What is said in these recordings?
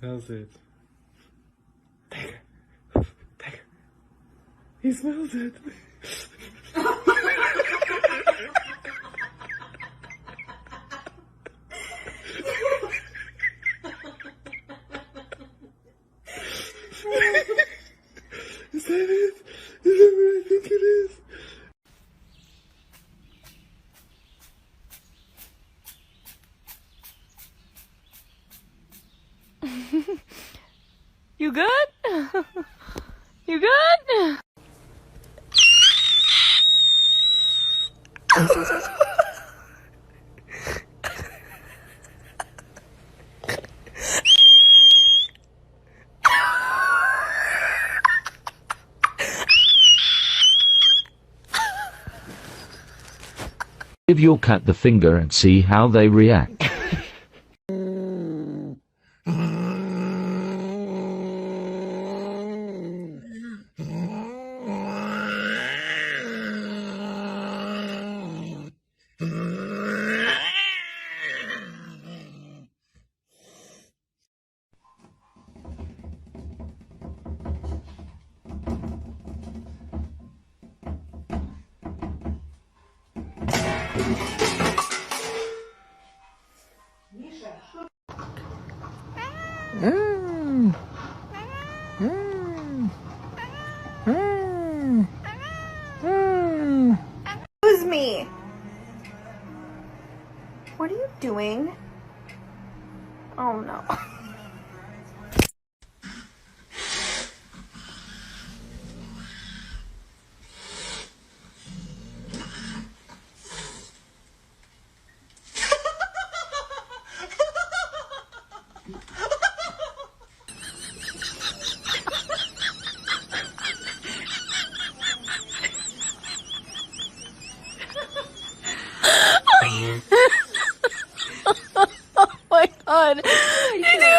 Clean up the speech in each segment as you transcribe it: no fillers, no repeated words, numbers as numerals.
smells it. Tiger. Tiger. He smells it. Is that it? Is that what I think it is? You good? You good? Give your cat the finger and see how they react. Excuse me. What are you doing? Oh no. Oh my god. You do.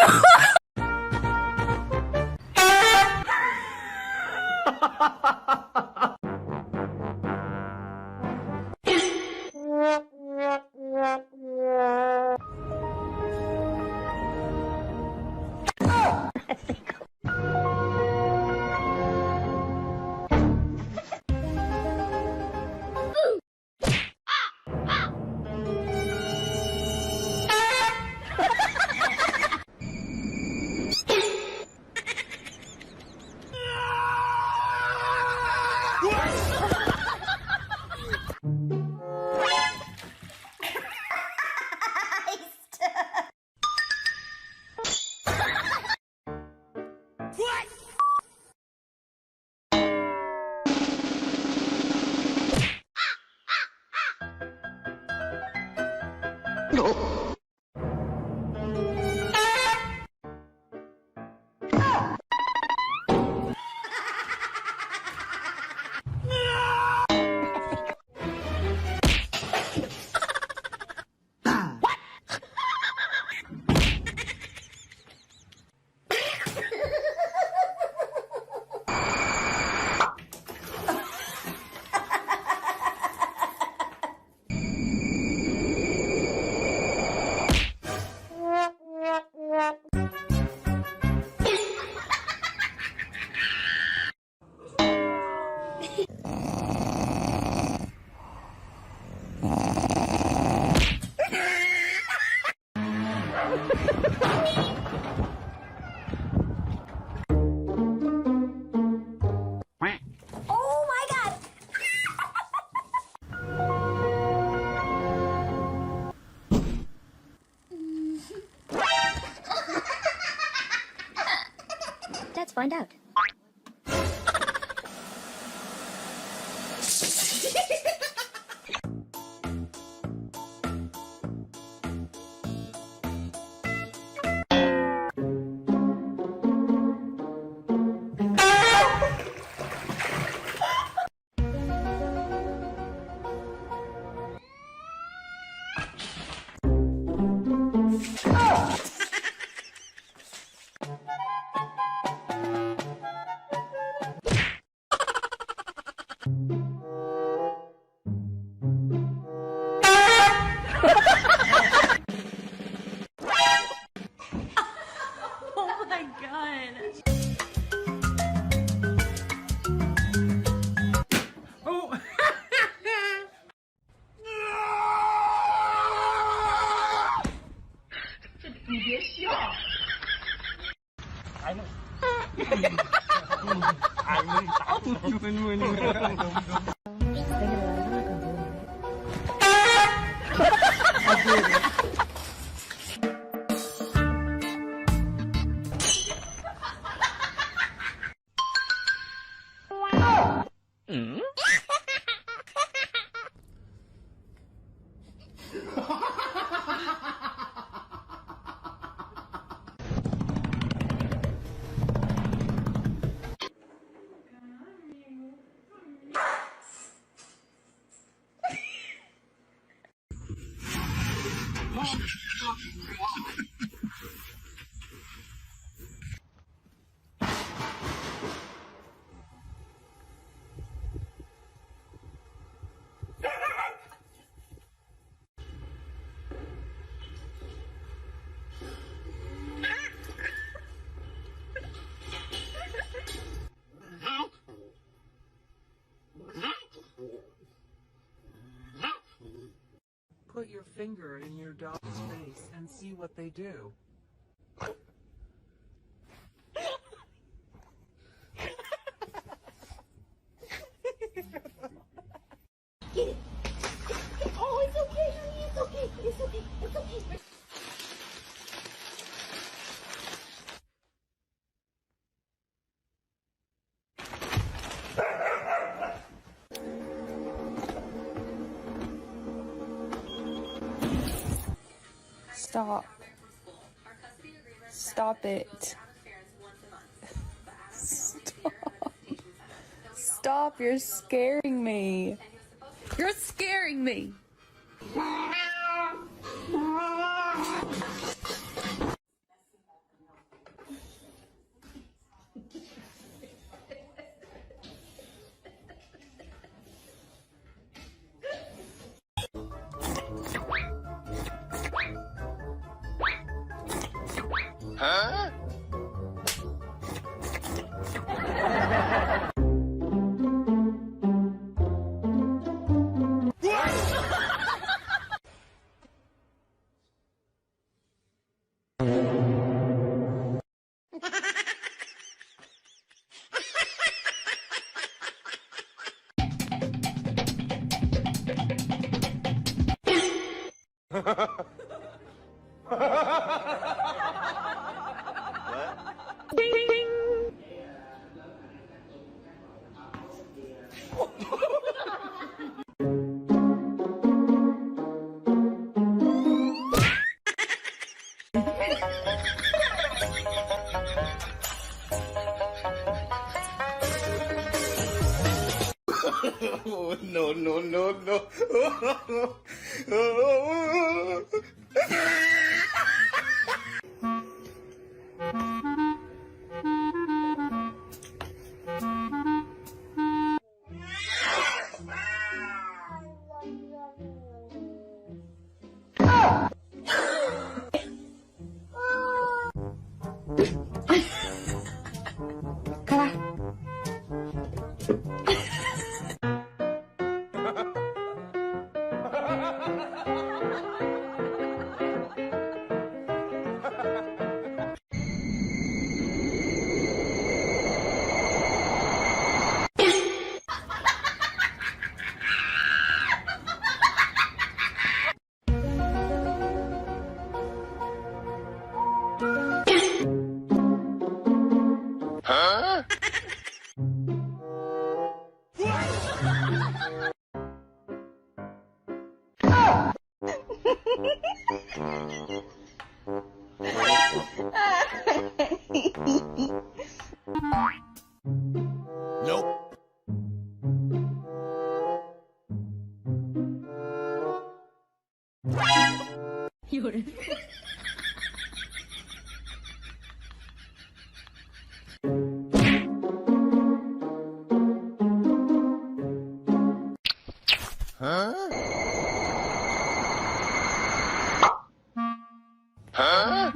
Oh my god. Let's find out. Oh Put your finger in your dog's face and see what they do. Oh, it's okay, honey. It's okay. It's okay. It's okay. Stop. Stop it. Stop. Stop. You're scaring me. You're scaring me. Oh, no, no, no, no. Nope. Huh? Huh?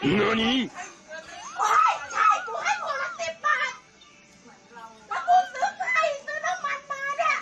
何กูให้คนละ10 บาทแล้วกูซื้อน้ำมันมาเนี่ย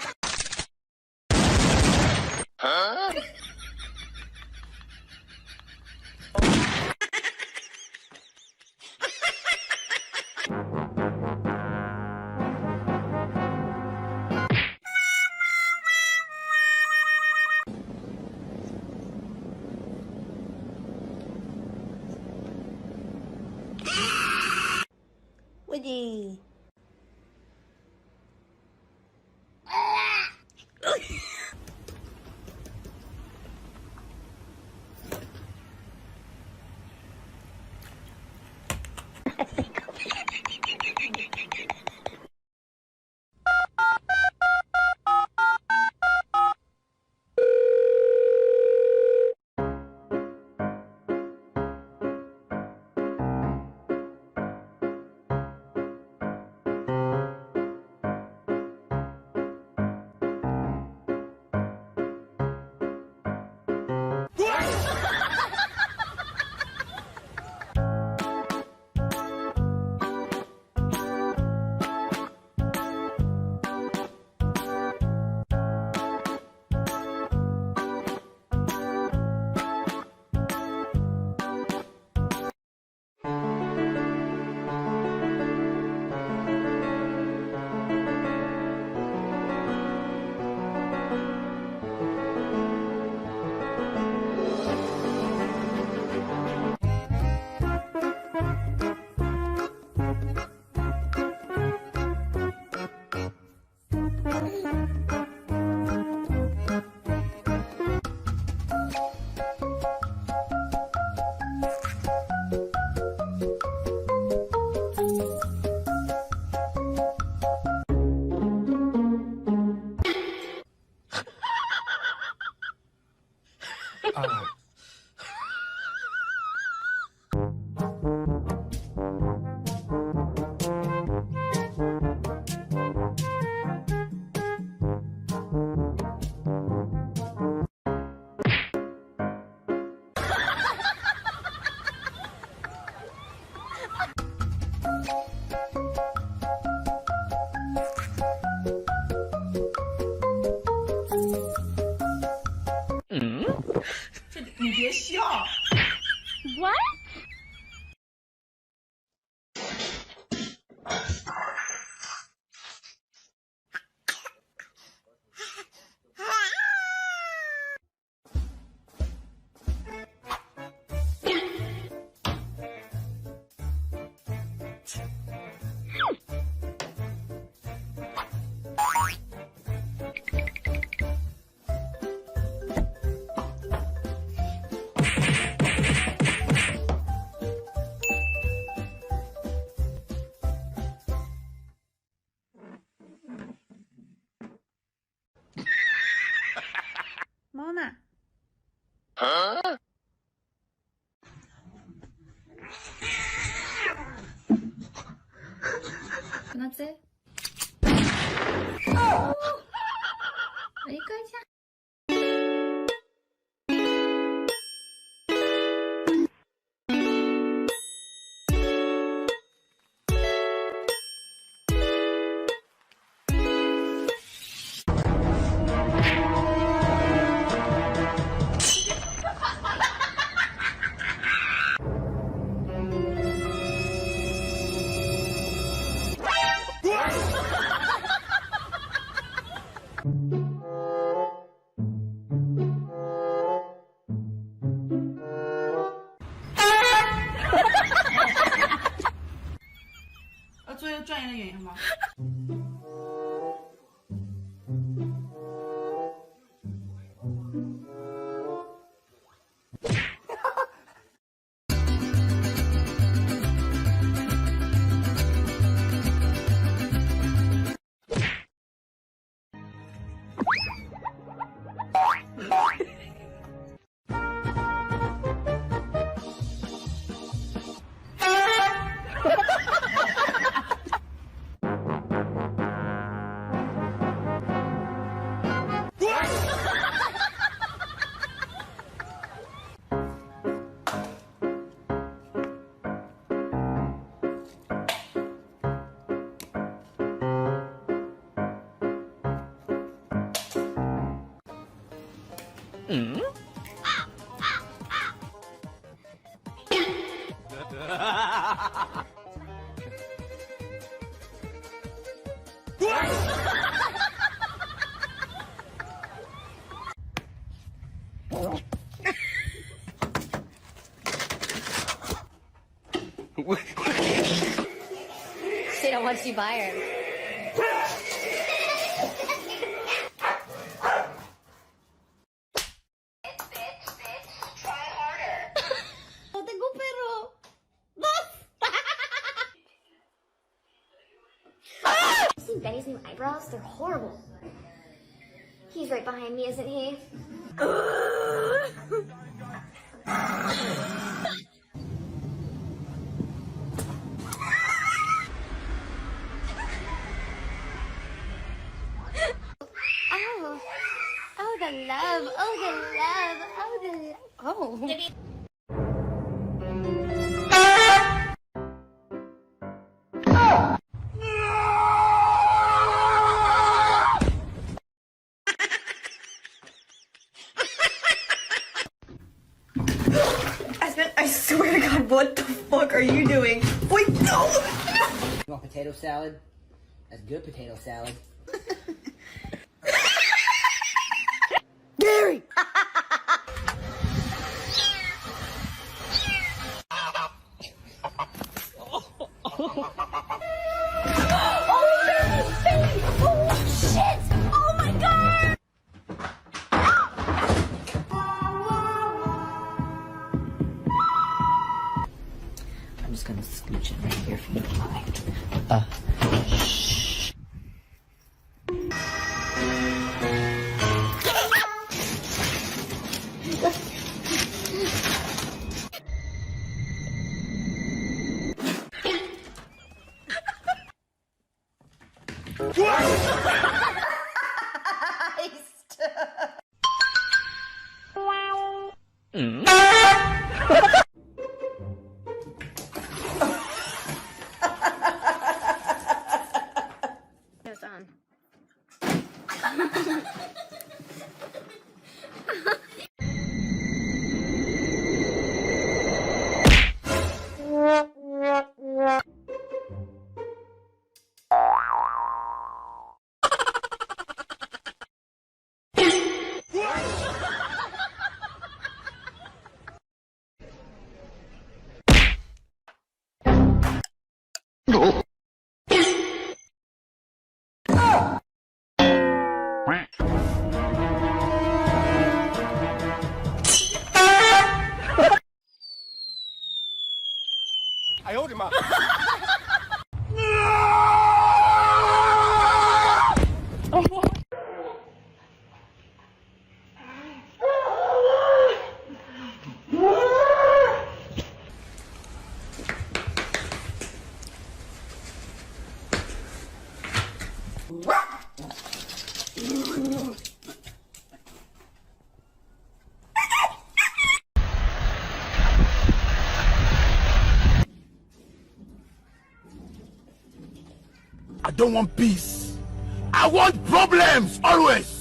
喂的。猫呢？那这？一个下。做一个专业的演员吗？ She don't want you by her. Tengo pero... See Betty's new eyebrows? They're horrible. He's right behind me, isn't he? Oh. Oh, the love. Oh, the love. Oh, the love. Oh. I swear to God, what the fuck are you doing? Wait, no! You want potato salad? That's good potato salad. Gary! I'm just gonna scooch it right here from the mic. It's on. I don't want peace. I want problems always.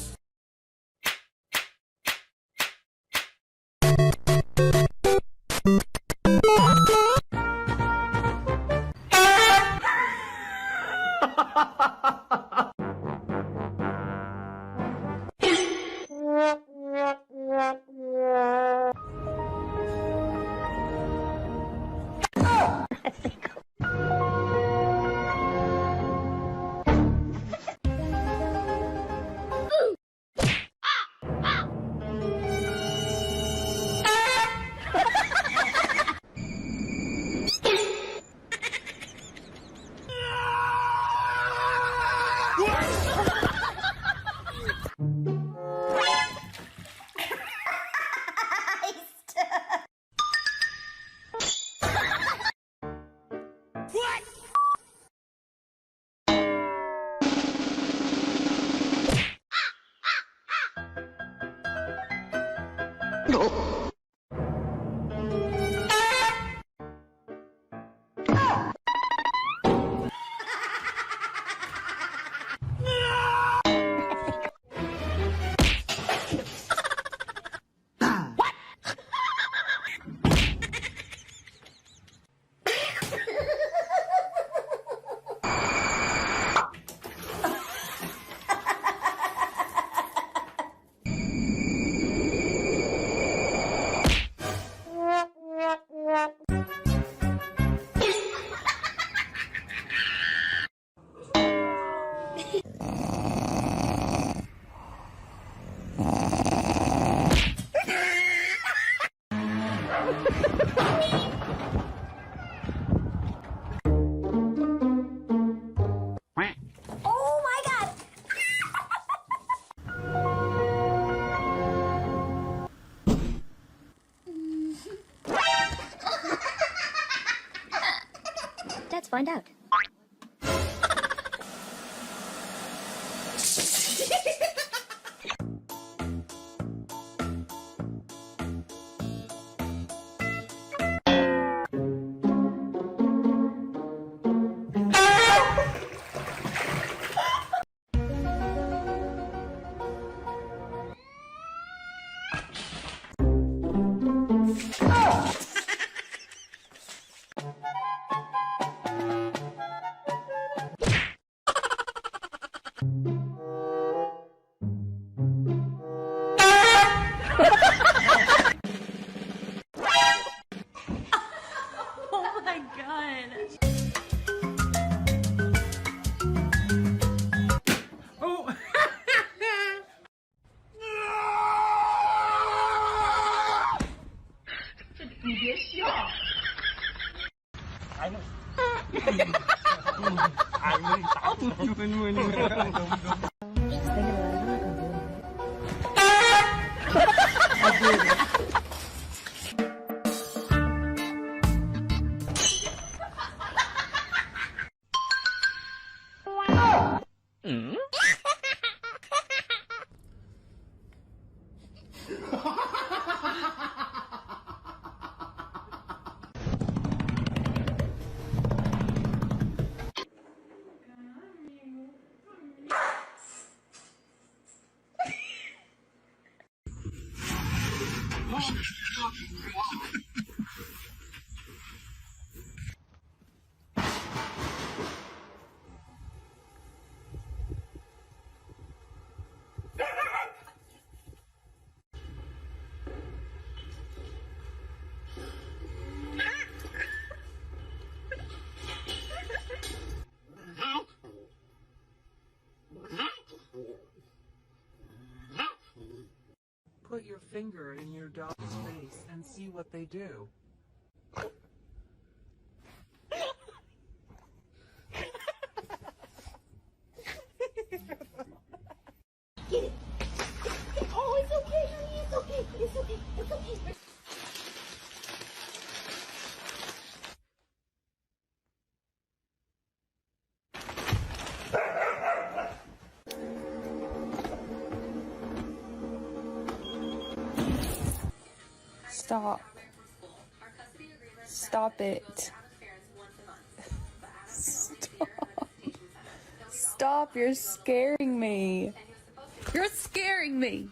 Oh my god! Let's find out. Oh my god. Oh! Put your finger in your dog's face and see what they do. Oh, it's okay, honey. It's okay. It's okay. It's okay. Stop. Stop it. Stop. Stop. You're scaring me. You're scaring me.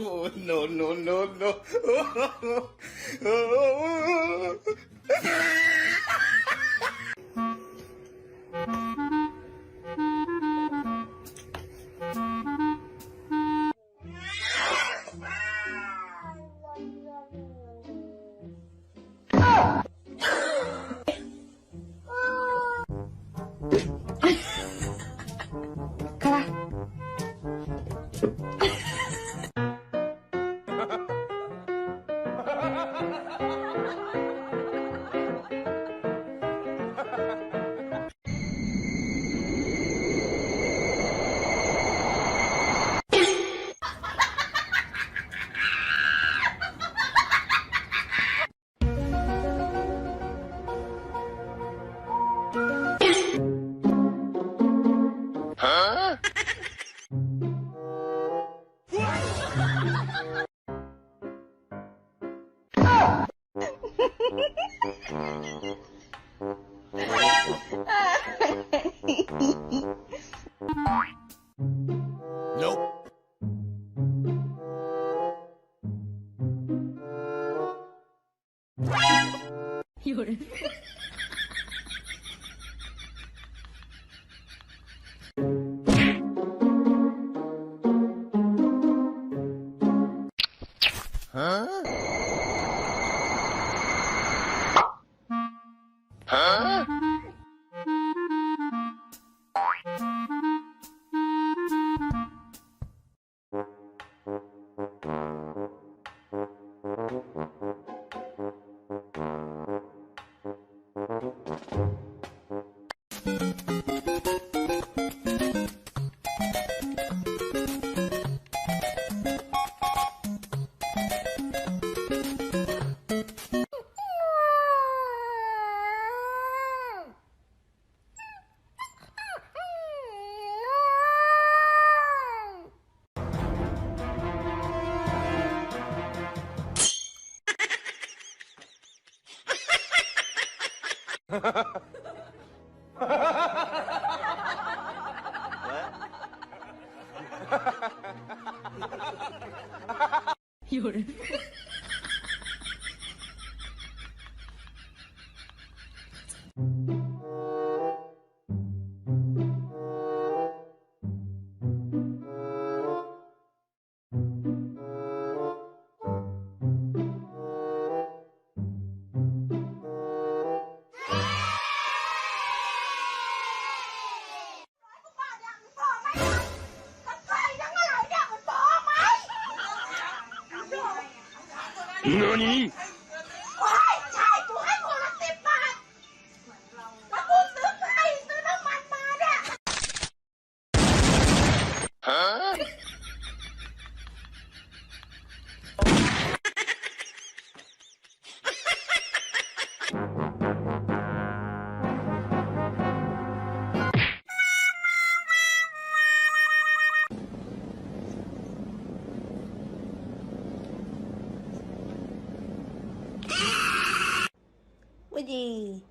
Oh, no, no, no, no. Nope. NANI?กูให้ใช่กูให้คนละ10 บาทแล้วกูซื้อไข่ซื้อน้ำมันมาเนี่ย Woody.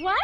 What?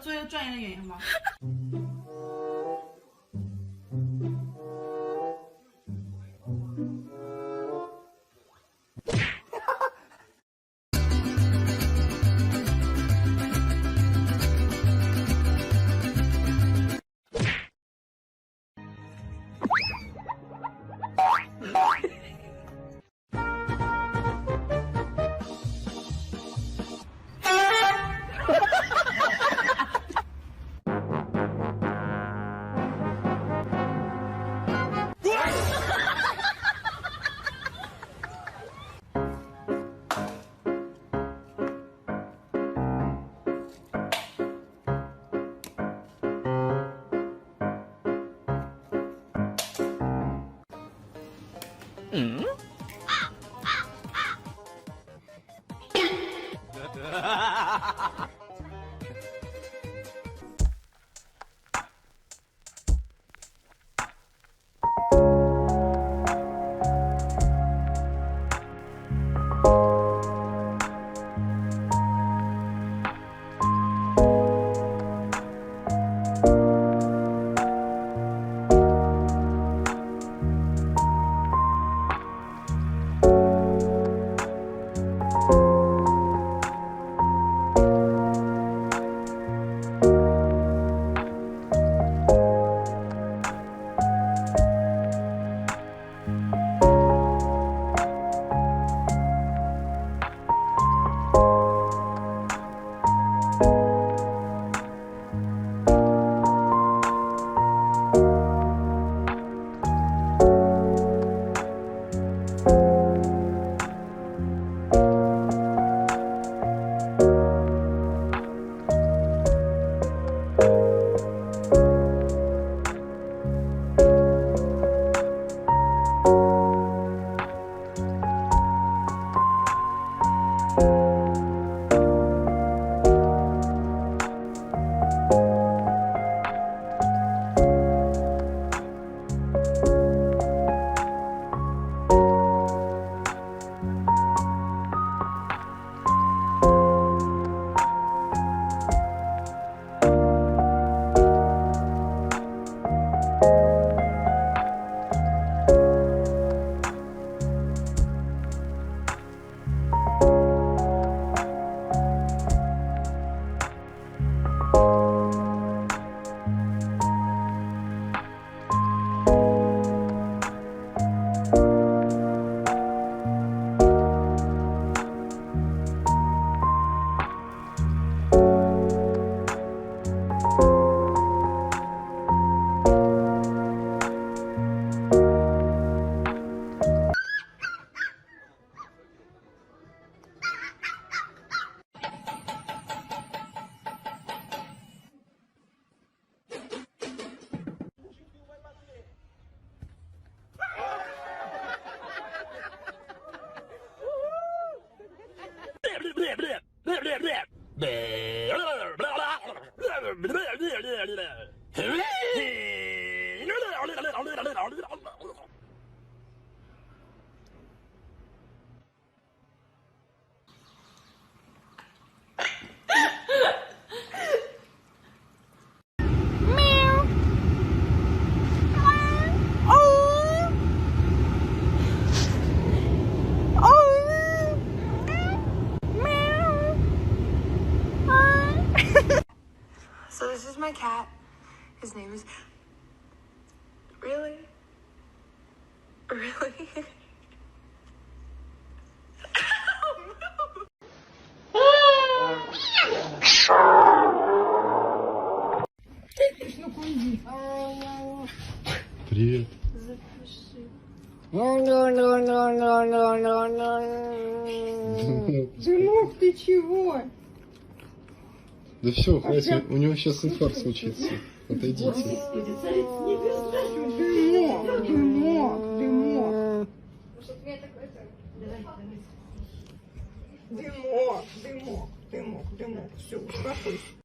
做一个专业的演员吗？So this is my cat. His name is... Really? Really? Привет. Дымок, ты чего? Да все, хватит, у него сейчас инфаркт случится. Отойдите. Дымок, дымок, дымок. Дымок, дымок, дымок, дымок. Все, успокойся.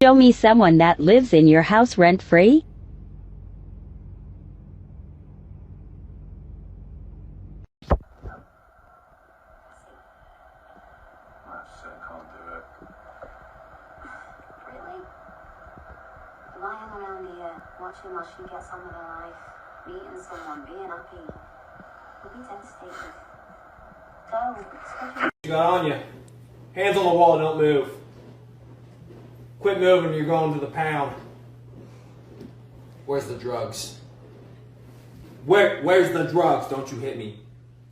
Show me someone that lives in your house rent-free. Really? Lying around here, watching while she gets on with her life, meeting someone, being happy. We'll be devastated. Go. Especially You got on you. Hands on the wall, don't move. Quit moving, you're going to the pound. Where's the drugs? Where's the drugs? Don't you hit me.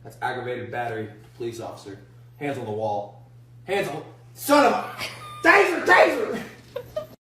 That's aggravated battery, police officer. Hands on the wall. Hands on... Son of a...